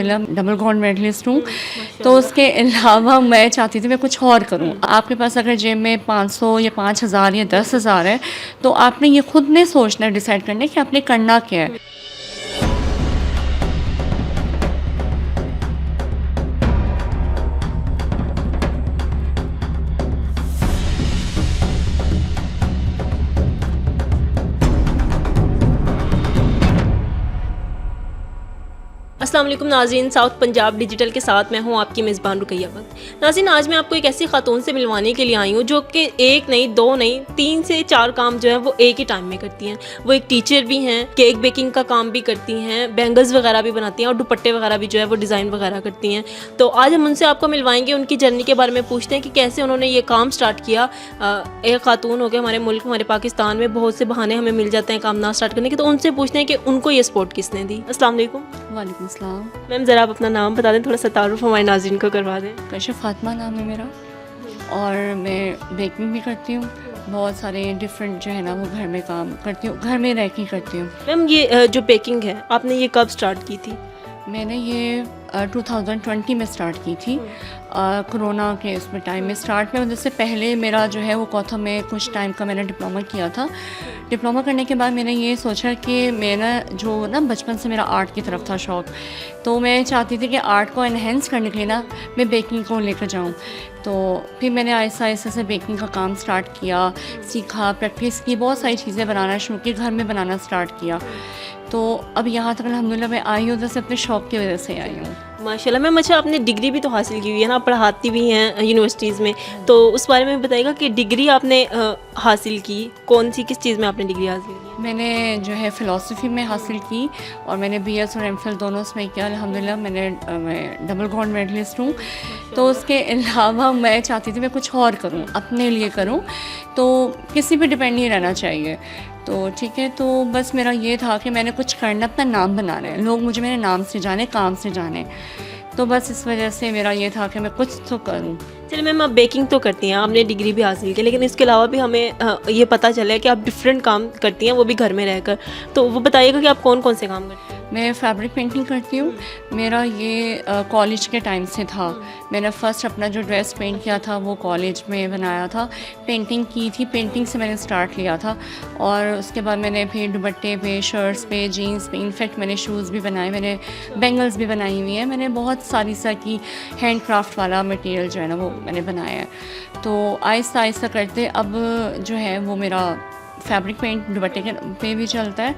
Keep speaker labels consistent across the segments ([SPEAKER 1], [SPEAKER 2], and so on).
[SPEAKER 1] अल्हम्दुलिल्लाह double gold medallist हूँ। तो उसके अलावा मैं चाहती थी मैं कुछ और करूँ। आपके पास अगर जेब में 500 या 5000 या 10,000 है, तो आपने ये खुद ने सोचना है, डिसाइड करना है कि आपने करना क्या है।
[SPEAKER 2] अस्सलाम वालेकुम नाज़रीन, साउथ पंजाब डिजिटल के साथ मैं हूं आपकी मेज़बान रुकैया वक्त। नाज़रीन, आज मैं आपको एक ऐसी खातून से मिलवाने के लिए आई हूं जो कि एक नहीं, दो नहीं, 3 से 4 काम जो है वो एक ही टाइम में करती हैं। वो एक टीचर भी हैं, केक बेकिंग का काम भी करती हैं, बैंगल्स वगैरह भी बनाती हैं और दुपट्टे वगैरह भी जो है वो डिज़ाइन वगैरह करती हैं। तो आज हम उनसे आपको मिलवाएंगे, उनकी जर्नी के बारे में पूछते हैं कि कैसे उन्होंने ये काम स्टार्ट किया। एक खातून हो गए हमारे मुल्क, हमारे पाकिस्तान में बहुत से बहाने हमें मिल जाते हैं काम ना स्टार्ट करने के, तो उनसे पूछते हैं कि उनको ये सपोर्ट किसने दी। अस्सलाम वालेकुम
[SPEAKER 1] वालेकुम अस्सलाम।
[SPEAKER 2] मैम, ज़रा आप अपना नाम बता दें, थोड़ा सा तारुफ हमारे नाज़रीन को करवा दें।
[SPEAKER 1] कशिफ फातिमा नाम है मेरा, और मैं बेकिंग भी करती हूँ। बहुत सारे डिफरेंट जो है ना वो घर में काम करती हूँ, घर में रह के करती हूँ।
[SPEAKER 2] मैम, ये जो बेकिंग है आपने ये कब स्टार्ट की थी?
[SPEAKER 1] मैंने ये 2020 में स्टार्ट की थी। कोरोना के उसमें टाइम में स्टार्ट में, उससे पहले मेरा जो है वो कौथम में कुछ टाइम का मैंने डिप्लोमा किया था। डिप्लोमा करने के बाद मैंने ये सोचा कि मेरा जो ना बचपन से मेरा आर्ट की तरफ था शौक़, तो मैं चाहती थी कि आर्ट को एनहेंस करने के लिए ना मैं बेकिंग को लेकर जाऊँ। तो फिर मैंने आहिस्ता आहिस्ता से बेकिंग का काम स्टार्ट किया, सीखा, प्रैक्टिस की, बहुत सारी चीज़ें बनाना शुरू की, घर में बनाना स्टार्ट किया। तो अब यहाँ तक अल्हम्दुलिल्लाह मैं आई हूँ, जैसे अपने शौक़ की वजह से आई हूँ।
[SPEAKER 2] माशाल्लाह मैम। अच्छा, आपने डिग्री भी तो हासिल की हुई है ना, पढ़ाती भी हैं यूनिवर्सिटीज़ में, तो उस बारे में बताइएगा कि डिग्री आपने हासिल की कौन सी, किस चीज़ में आपने डिग्री हासिल की?
[SPEAKER 1] मैंने जो है फ़िलासफ़ी में हासिल की, और मैंने BS और MPhil दोनों उसमें किया अल्हम्दुलिल्लाह। मैं डबल गोल्ड मेडलिस्ट हूँ। तो उसके अलावा मैं चाहती थी मैं कुछ और करूँ, अपने लिए करूँ, तो किसी पे डिपेंड नहीं रहना चाहिए। तो ठीक है, तो बस मेरा ये था कि मैंने कुछ करना, अपना नाम बनाना है, लोग मुझे मेरे नाम से जाने, काम से जाने। तो बस इस वजह से मेरा ये था कि मैं कुछ तो करूँ।
[SPEAKER 2] चलिए मैम, आप बेकिंग तो करती हैं, आपने डिग्री भी हासिल की, लेकिन इसके अलावा भी हमें ये पता चला है कि आप डिफरेंट काम करती हैं, वो भी घर में रहकर। तो वो बताइएगा कि आप कौन कौन से काम करती हैं?
[SPEAKER 1] मैं फैब्रिक पेंटिंग करती हूँ। मेरा ये कॉलेज के टाइम से था। मैंने फ़र्स्ट अपना जो ड्रेस पेंट किया था वो कॉलेज में बनाया था, पेंटिंग की थी, पेंटिंग से मैंने स्टार्ट लिया था। और उसके बाद मैंने फिर दुपट्टे पे, शर्ट्स पे, जीन्स पे, इनफैक्ट मैंने शूज़ भी बनाए, मैंने बैंगल्स भी बनाई हुई हैं। मैंने बहुत सारी सा की हैंड क्राफ्ट वाला मटेरियल जो है ना वो मैंने बनाया है। तो आहिस्ता आहिस्ता करते अब जो है वो मेरा फैब्रिक पेंट दुपट्टे के पे भी चलता है।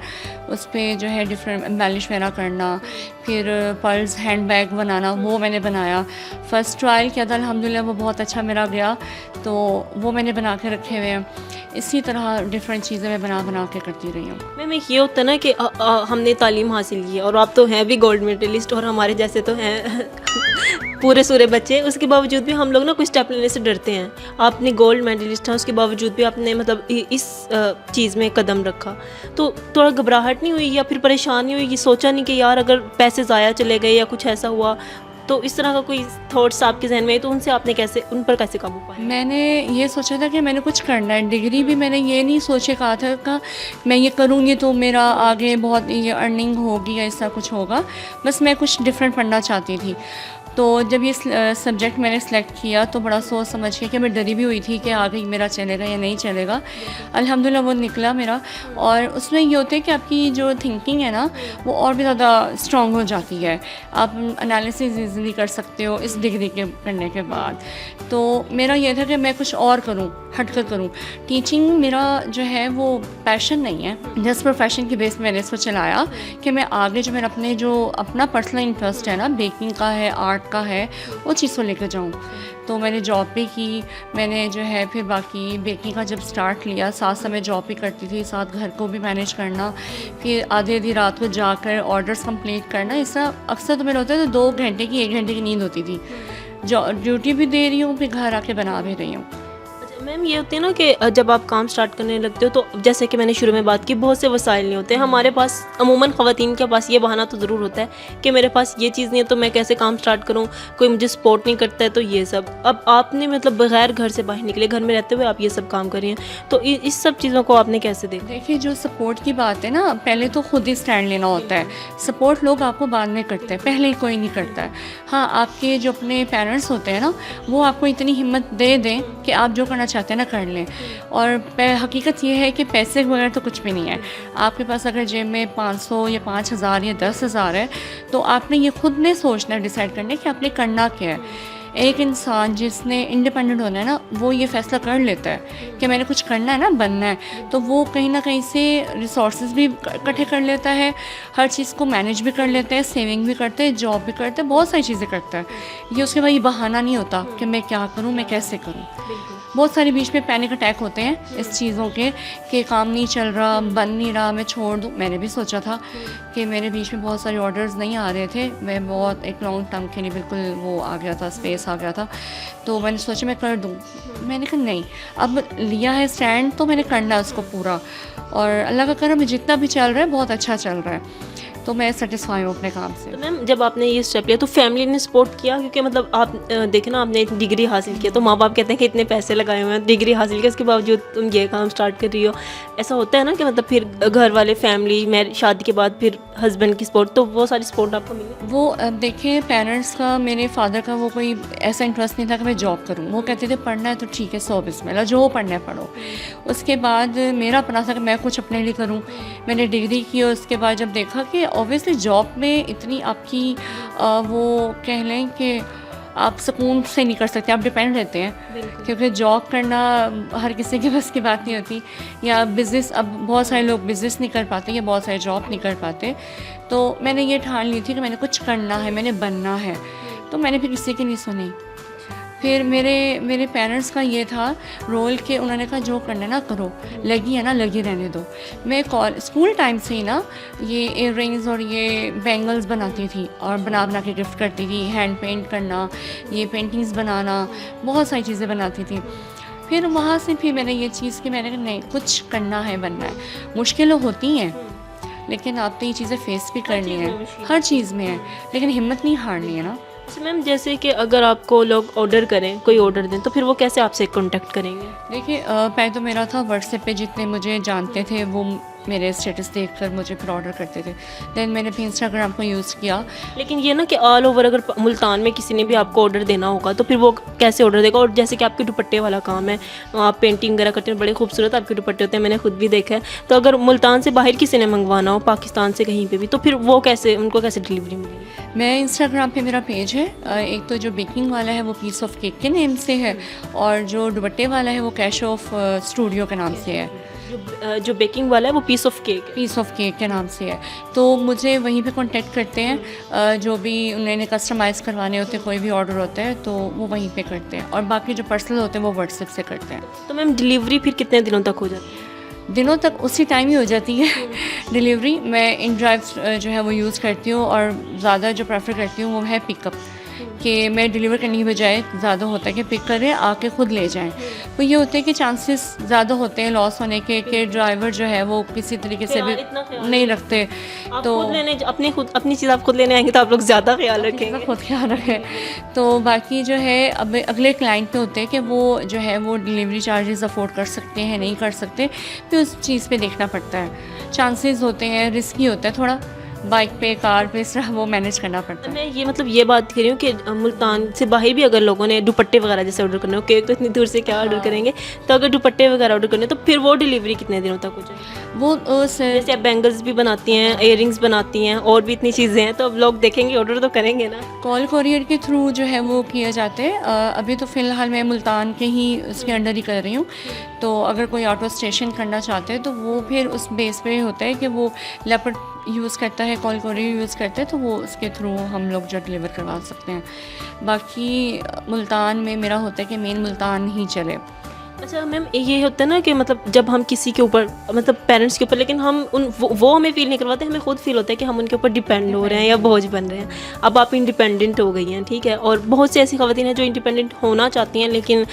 [SPEAKER 1] उस पे जो है डिफरेंट एम्बेलिश वगैरह करना, फिर पर्ल्स हैंड बैग बनाना, वो मैंने बनाया। फ़र्स्ट ट्रायल किया था, अल्हम्दुलिल्लाह वो बहुत अच्छा मेरा गया, तो वो मैंने बना के रखे हुए हैं। इसी तरह डिफरेंट चीज़ें मैं बना के करती रही हूँ।
[SPEAKER 2] मैम, एक ये होता है ना कि हमने तालीम हासिल की है और आप तो हैं भी गोल्ड मेडलिस्ट, और हमारे जैसे तो हैं पूरे सूरे बच्चे, उसके बावजूद भी हम लोग ना कुछ स्टेप लेने से डरते हैं। आपने गोल्ड मेडलिस्ट था, उसके बावजूद भी आपने मतलब इस चीज़ में कदम रखा, तो थोड़ा घबराहट नहीं हुई या फिर परेशानी हुई, ये सोचा नहीं कि यार अगर पैसे ज़ाया चले गए या कुछ ऐसा हुआ, तो इस तरह का कोई थॉट्स आपके जहन में, तो उनसे आपने कैसे, उन पर कैसे काबू पाया?
[SPEAKER 1] मैंने ये सोचा था कि मैंने कुछ करना है। डिग्री भी मैंने ये नहीं सोचे कहा था कि मैं ये करूँगी तो मेरा आगे बहुत ये अर्निंग होगी या ऐसा कुछ होगा। बस मैं कुछ डिफरेंट पढ़ना चाहती थी। तो जब ये सब्जेक्ट मैंने सेलेक्ट किया तो बड़ा सोच समझ के, कि मैं डरी भी हुई थी कि आगे मेरा चलेगा या नहीं चलेगा। अल्हम्दुलिल्लाह वो निकला मेरा। और उसमें ये होता है कि आपकी जो थिंकिंग है ना वो और भी ज़्यादा स्ट्रॉन्ग हो जाती है। आप एनालिसिस ईज़िली कर सकते हो इस डिग्री के करने के बाद। तो मेरा ये था कि मैं कुछ और करूँ, हट कर करूँ। टीचिंग मेरा जो है वो पैशन नहीं है, जस्ट प्रोफेशन की बेस मैंने इसको चलाया कि मैं आगे जो मेरा अपना पर्सनल इंटरेस्ट है ना, बेकिंग का है, आर्ट का है, वो चीज़ को लेकर जाऊँ। तो मैंने जॉब भी की, मैंने जो है फिर बाकी बेकिंग का जब स्टार्ट लिया, साथ साथ मैं जॉब भी करती थी, साथ घर को भी मैनेज करना, फिर आधी रात को जाकर ऑर्डर्स कंप्लीट करना। इसका अक्सर तो मेरा होता है तो 2 घंटे की 1 घंटे की नींद होती थी। ड्यूटी भी दे रही हूँ, फिर घर आके बना भी रही हूँ।
[SPEAKER 2] मैम ये होती है ना कि जब आप काम स्टार्ट करने लगते हो तो जैसे कि मैंने शुरू में बात की, बहुत से वसाइल नहीं होते हमारे पास। अमूमन ख़वातीन के पास ये बहाना तो ज़रूर होता है कि मेरे पास ये चीज़ नहीं है तो मैं कैसे काम स्टार्ट करूँ, कोई मुझे सपोर्ट नहीं करता है, तो ये सब। अब आपने मतलब बगैर घर से बाहर निकले, घर में रहते हुए आप ये सब काम कर रही हैं, तो इस सब चीज़ों को आपने कैसे देखा?
[SPEAKER 1] देखिए, जो सपोर्ट की बात है ना, पहले तो खुद ही स्टैंड लेना होता है। सपोर्ट लोग आपको बाद में करते हैं, पहले कोई नहीं करता है। हाँ, आपके जो अपने पेरेंट्स होते हैं ना, वो आपको इतनी हिम्मत दे दें कि आप जो करना चाहते हैं ना कर लें। और हकीकत ये है कि पैसे के बगैर तो कुछ भी नहीं है। आपके पास अगर जेब में 500 या 5000 या 10,000 है, तो आपने ये खुद ने सोचना है, डिसाइड करना है कि आपने करना क्या है। एक इंसान जिसने इंडिपेंडेंट होना है ना, वो ये फ़ैसला कर लेता है कि मैंने कुछ करना है ना, बनना है, तो वो कहीं ना कहीं से रिसोर्सेज भी इकट्ठे कर लेता है, हर चीज़ को मैनेज भी कर लेता है, सेविंग भी करते हैं, जॉब भी करते हैं, बहुत सारी चीज़ें करता है। ये उसके बाद ये बहाना नहीं होता कि मैं क्या करूँ, मैं कैसे करूँ। बहुत सारे बीच में पैनिक अटैक होते हैं इस चीज़ों के कि काम नहीं चल रहा, बन नहीं रहा, मैं छोड़ दूँ। मैंने भी सोचा था कि मेरे बीच में बहुत सारे ऑर्डर्स नहीं आ रहे थे, मैं बहुत एक लॉन्ग टर्म के लिए बिल्कुल वो आ गया था, स्पेस आ गया था, तो मैंने सोचा मैं कर दूँ। मैंने कहा नहीं, अब लिया है स्टैंड तो मैंने करना है उसको पूरा, और अल्लाह का करम जितना भी चल रहा है बहुत अच्छा चल रहा है, तो मैं सेटिस्फाई हूँ अपने काम से।
[SPEAKER 2] तो मैम जब आपने ये स्टेप लिया तो फैमिली ने सपोर्ट किया? क्योंकि मतलब आप देखें ना, आपने एक डिग्री हासिल किया तो माँ बाप कहते हैं कि इतने पैसे लगाए हुए हैं, डिग्री हासिल किया, उसके बावजूद तुम ये काम स्टार्ट कर रही हो। ऐसा होता है ना कि मतलब फिर घर वाले, फैमिली, मैं शादी के बाद फिर हस्बैंड की सपोर्ट, तो वो सारी सपोर्ट आपको मिली?
[SPEAKER 1] वो देखिए, पेरेंट्स का, मेरे फादर का वो कोई ऐसा इंटरेस्ट नहीं था कि मैं जॉब करूं। वो कहते थे पढ़ना है तो ठीक है, 100 बिस्मिल्लाह, जो पढ़ना है पढ़ो। उसके बाद मेरा अपना था कि मैं कुछ अपने लिए करूं। मैंने डिग्री की और उसके बाद जब देखा कि ऑब्वियसली जॉब में इतनी आपकी वो कह लें कि आप सुकून से नहीं कर सकते, आप डिपेंड रहते हैं, क्योंकि जॉब करना हर किसी के बस की बात नहीं होती, या बिज़नेस। अब बहुत सारे लोग बिज़नेस नहीं कर पाते या बहुत सारे जॉब नहीं कर पाते, तो मैंने ये ठान ली थी कि मैंने कुछ करना है, मैंने बनना है, तो मैंने फिर किसी की नहीं सुनी। फिर मेरे पेरेंट्स का ये था रोल कि उन्होंने कहा जो करना है ना करो, लगी है ना लगी रहने दो। मैं स्कूल टाइम से ही ना ये इयर रिंग्स और ये बैंगल्स बनाती थी और बना बना के गिफ्ट करती थी, हैंड पेंट करना, ये पेंटिंग्स बनाना, बहुत सारी चीज़ें बनाती थी। फिर वहाँ से फिर मैंने ये चीज़ कि मैंने कहा नहीं, कुछ करना है, बनना है। मुश्किलें होती हैं लेकिन आपको ये चीज़ें फेस भी करनी है, हर चीज़ में है, लेकिन हिम्मत नहीं हारनी है ना।
[SPEAKER 2] अच्छा मैम, जैसे कि अगर आपको लोग ऑर्डर करें, कोई ऑर्डर दें, तो फिर वो कैसे आपसे कांटेक्ट करेंगे?
[SPEAKER 1] देखिए, पहले तो मेरा था व्हाट्सएप पे, जितने मुझे जानते थे वो मेरे स्टेटस देखकर मुझे फिर ऑर्डर करते थे। देन मैंने फिर इंस्टाग्राम को यूज़ किया।
[SPEAKER 2] लेकिन ये ना कि ऑल ओवर अगर मुल्तान में किसी ने भी आपको ऑर्डर देना होगा तो फिर वो कैसे ऑर्डर देगा? और जैसे कि आपके दुपट्टे वाला काम है, आप पेंटिंग वगैरह करते हैं, बड़े खूबसूरत आपके दुपट्टे होते हैं, मैंने खुद भी देखा है। तो अगर मुल्तान से बाहर किसी ने मंगवाना हो, पाकिस्तान से कहीं पे भी, तो फिर वो कैसे, उनको कैसे डिलीवरी मिलेगी?
[SPEAKER 1] मैं इंस्टाग्राम पे मेरा पेज है, एक तो जो बेकिंग वाला है वो पीस ऑफ केक के नेम से है, और जो दुपट्टे वाला है वो कैश ऑफ स्टूडियो के नाम से है।
[SPEAKER 2] जो बेकिंग वाला है वो पीस ऑफ केक है।
[SPEAKER 1] पीस ऑफ केक के नाम से है। तो मुझे वहीं पे कांटेक्ट करते हैं, जो भी उन्होंने कस्टमाइज़ करवाने होते हैं, कोई भी ऑर्डर होता है तो वो वहीं पे करते हैं, और बाकी जो पर्सनल होते हैं वो व्हाट्सएप से करते हैं।
[SPEAKER 2] तो मैम डिलीवरी फिर कितने दिनों तक हो जाती है?
[SPEAKER 1] दिनों तक उसी टाइम ही हो जाती है डिलीवरी। मैं इन ड्राइव जो है वो यूज़ करती हूँ, और ज़्यादा जो प्रेफर करती हूँ वो है पिकअप, कि मैं डिलीवर करने की बजाय ज़्यादा होता है कि पिक करें, आके खुद ले जाएं। तो ये होते हैं कि चांसेस ज़्यादा होते हैं लॉस होने के, कि ड्राइवर जो है वो किसी तरीके से भी नहीं रखते।
[SPEAKER 2] तो खुद लेने, अपनी चीज़ आप खुद लेने आएंगे तो आप लोग ज़्यादा ख्याल रखेंगे।
[SPEAKER 1] खुद ख्याल रखें। तो बाकी जो है अब अगले क्लाइंट पे होते हैं कि वो जो है वो डिलीवरी चार्जेस अफोर्ड कर सकते हैं, नहीं कर सकते, फिर उस चीज़ पे देखना पड़ता है। चांसेस होते हैं, रिस्की होता है थोड़ा, बाइक पे, कार पे, इस तरह वो मैनेज करना पड़ता है।
[SPEAKER 2] मैं ये मतलब ये बात कर रही हूँ कि मुल्तान से बाहर भी अगर लोगों ने दुपट्टे वगैरह जैसे ऑर्डर करने हो, केक तो इतनी दूर से क्या ऑर्डर करेंगे, तो अगर दुपट्टे वगैरह ऑर्डर करने तो फिर वो डिलीवरी कितने दिनों तक हो जाएगी?
[SPEAKER 1] वो
[SPEAKER 2] जैसे आप बैंगल्स भी बनाती हैं, इयररिंग्स बनाती हैं, और भी इतनी चीज़ें हैं, तो अब लोग देखेंगे, ऑर्डर तो करेंगे ना।
[SPEAKER 1] कॉल कोरियर के थ्रू जो है वो किए जाते हैं। अभी तो फ़िलहाल मैं मुल्तान के ही उसके अंडर ही कर रही हूँ, तो अगर कोई ऑटो स्टेशन करना चाहते हैं तो वो फिर उस बेस पे होता है कि वो लेपर्ड यूज़ करता है, कॉल कोरियर यूज़ करते हैं, तो वो उसके थ्रू हम लोग जो डिलीवर करवा सकते हैं। बाकी मुल्तान में मेरा होता है कि मेन मुल्तान ही चले।
[SPEAKER 2] अच्छा मैम, ये होता है ना कि मतलब जब हम किसी के ऊपर, मतलब पेरेंट्स के ऊपर, लेकिन हम वो हमें फील नहीं करवाते, हमें खुद फील होता है कि हम उनके ऊपर डिपेंड हो रहे हैं या बोझ बन रहे हैं। अब आप इंडिपेंडेंट हो गई हैं, ठीक है, और बहुत सी ऐसी ख़वातीन हैं जो इंडिपेंडेंट होना चाहती हैं लेकिन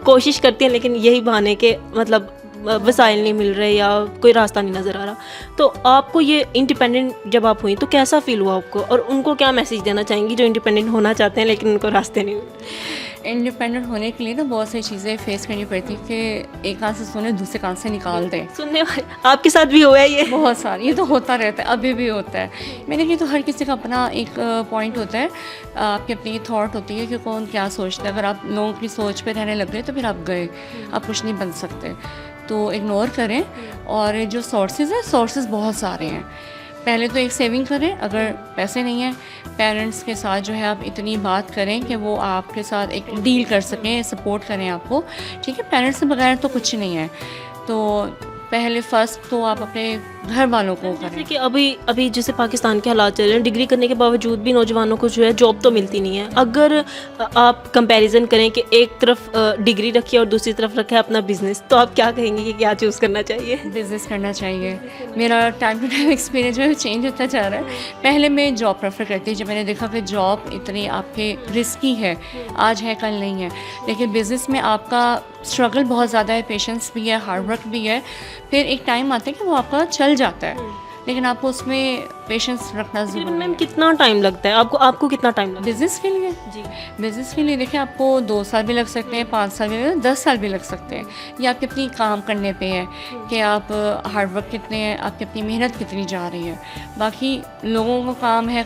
[SPEAKER 2] कोशिश करती हैं, लेकिन यही बहाने के मतलब वसाइल नहीं मिल रहे या कोई रास्ता नहीं नज़र आ रहा। तो आपको ये इंडिपेंडेंट जब आप हुई तो कैसा फ़ील हुआ आपको, और उनको क्या मैसेज देना चाहेंगी जो इंडिपेंडेंट होना चाहते हैं लेकिन उनको रास्ते नहीं मिल?
[SPEAKER 1] इंडिपेंडेंट होने के लिए ना बहुत सारी चीज़ें फेस करनी पड़ती कि एक कान से सुने दूसरे कान से निकाल दें।
[SPEAKER 2] सुनने वाले आपके साथ भी हुआ है ये?
[SPEAKER 1] बहुत सारी, ये तो होता रहता है, अभी भी होता है। मैंने कहा तो हर किसी का अपना एक पॉइंट होता है, आपकी अपनी थॉट होती है कि कौन क्या सोचता है। अगर आप लोगों की सोच पे रहने लग गए तो फिर आप गए, आप कुछ नहीं बन सकते। तो इग्नोर करें, और जो सोर्सेज हैं, सोर्सेज बहुत सारे हैं। पहले तो एक सेविंग करें, अगर पैसे नहीं हैं पेरेंट्स के साथ जो है आप इतनी बात करें कि वो आपके साथ एक डील कर सकें, सपोर्ट करें आपको, ठीक है। पेरेंट्स के बगैर तो कुछ नहीं है। तो पहले फर्स्ट तो आप अपने घर वालों को
[SPEAKER 2] जैसे
[SPEAKER 1] करें।
[SPEAKER 2] कि अभी जैसे पाकिस्तान के हालात चल रहे हैं, डिग्री करने के बावजूद भी नौजवानों को जो है जॉब तो मिलती नहीं है। अगर आप कंपैरिजन करें कि एक तरफ डिग्री रखी है और दूसरी तरफ रखा है अपना बिजनेस, तो आप क्या कहेंगे कि क्या चूज़ करना चाहिए?
[SPEAKER 1] बिज़नेस करना चाहिए। मेरा टाइम टू टाइम एक्सपीरियंस जो है चेंज होता जा रहा है। पहले मैं जॉब प्रेफर करती, जब मैंने देखा कि जॉब इतनी आपके रिस्की है, आज है कल नहीं है। लेकिन बिज़नेस में आपका स्ट्रगल बहुत ज़्यादा है, पेशेंस भी है, हार्ड वर्क भी है। फिर एक टाइम आता है कि वो आपका चल जाता है, लेकिन आपको उसमें पेशेंस रखना ज़रूरी है।
[SPEAKER 2] मैम कितना टाइम लगता है आपको कितना टाइम लगता है
[SPEAKER 1] बिज़नेस के लिए?
[SPEAKER 2] जी?
[SPEAKER 1] बिज़नेस के लिए देखिए, आपको 2 साल भी लग सकते हैं, 5 साल भी लग सकते हैं, 10 साल भी लग सकते हैं। ये आपके अपनी काम करने पे है कि आप हार्ड वर्क कितने हैं, आपकी अपनी मेहनत कितनी जा रही है। बाकी लोगों का काम है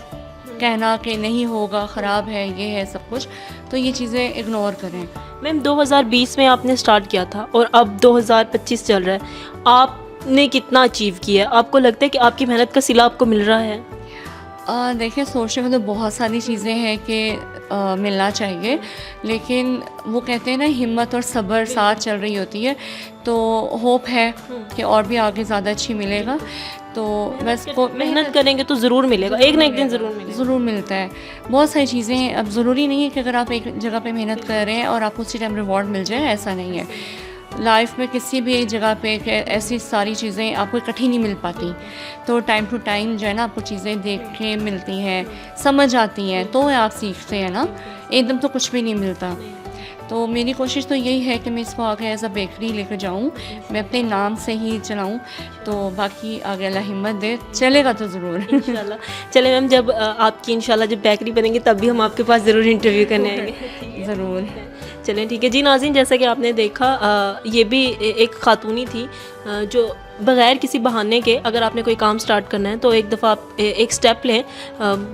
[SPEAKER 1] कहना कि नहीं होगा, ख़राब है, ये है सब कुछ, तो ये चीज़ें इग्नोर करें।
[SPEAKER 2] मैम 2020 में आपने स्टार्ट किया था और अब 2025 चल रहा है, आपने कितना अचीव किया है? आपको लगता है कि आपकी मेहनत का सिला आपको मिल रहा है?
[SPEAKER 1] देखिए, सोचने को तो बहुत सारी चीज़ें हैं कि मिलना चाहिए, लेकिन वो कहते हैं ना, हिम्मत और सब्र साथ चल रही होती है। तो होप है कि और भी आगे ज़्यादा अच्छी मिलेगा। तो बस
[SPEAKER 2] मेहनत करेंगे तो ज़रूर मिलेगा, एक ना एक दिन ज़रूर मिलेगा।
[SPEAKER 1] ज़रूर मिलता है। बहुत सारी चीज़ें हैं, अब ज़रूरी नहीं है कि अगर आप एक जगह पे मेहनत कर रहे हैं और आपको उसी टाइम रिवॉर्ड मिल जाए, ऐसा नहीं है। लाइफ में किसी भी एक जगह पे ऐसी सारी चीज़ें आपको इकट्ठी नहीं मिल पाती। तो टाइम टू टाइम जो है ना, आपको चीज़ें देख के मिलती हैं, समझ आती हैं, तो आप सीखते हैं ना, एकदम तो कुछ भी नहीं मिलता। तो मेरी कोशिश तो यही है कि मैं इसको आगे एज़ अ बेकरी लेकर जाऊँ, मैं अपने नाम से ही चलाऊँ। तो बाकी आगे अल्लाह हिम्मत दे, चलेगा तो ज़रूर
[SPEAKER 2] इंशाल्लाह। चले मैम, जब आपकी इंशाल्लाह जब बेकरी बनेगी तब भी हम आपके पास ज़रूर इंटरव्यू करने आएंगे।
[SPEAKER 1] ज़रूर।
[SPEAKER 2] चलें ठीक है जी। नाज़रीन, जैसा कि आपने देखा, ये भी एक खातूनी थी जो बग़ैर किसी बहाने के, अगर आपने कोई काम स्टार्ट करना है तो एक दफ़ा आप एक स्टेप लें।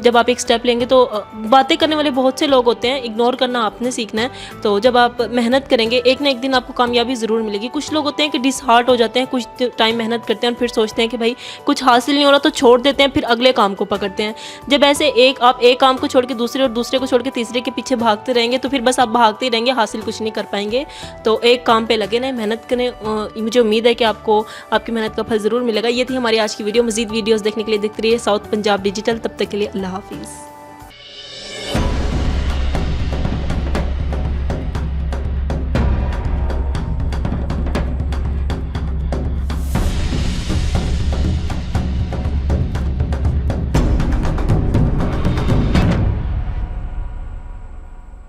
[SPEAKER 2] जब आप एक स्टेप लेंगे तो बातें करने वाले बहुत से लोग होते हैं, इग्नोर करना आपने सीखना है। तो जब आप मेहनत करेंगे, एक ना एक दिन आपको कामयाबी ज़रूर मिलेगी। कुछ लोग होते हैं कि डिसहार्ट हो जाते हैं, कुछ टाइम मेहनत करते हैं और फिर सोचते हैं कि भाई कुछ हासिल नहीं हो रहा तो छोड़ देते हैं, फिर अगले काम को पकड़ते हैं। जब ऐसे आप एक काम को छोड़ के दूसरे और दूसरे को छोड़ के तीसरे के पीछे भागते रहेंगे तो फिर बस आप भागते ही रहेंगे, हासिल कुछ नहीं कर पाएंगे। तो एक काम पे लगे रहें, मेहनत करें। मुझे उम्मीद है कि आपको आपकी मेहनत का फल ज़रूर मिलेगा। ये थी हमारी आज की वीडियो। मज़ीद वीडियोस देखने के लिए देखते रहिए साउथ पंजाब डिजिटल। तब तक के लिए अल्लाह हाफिज़।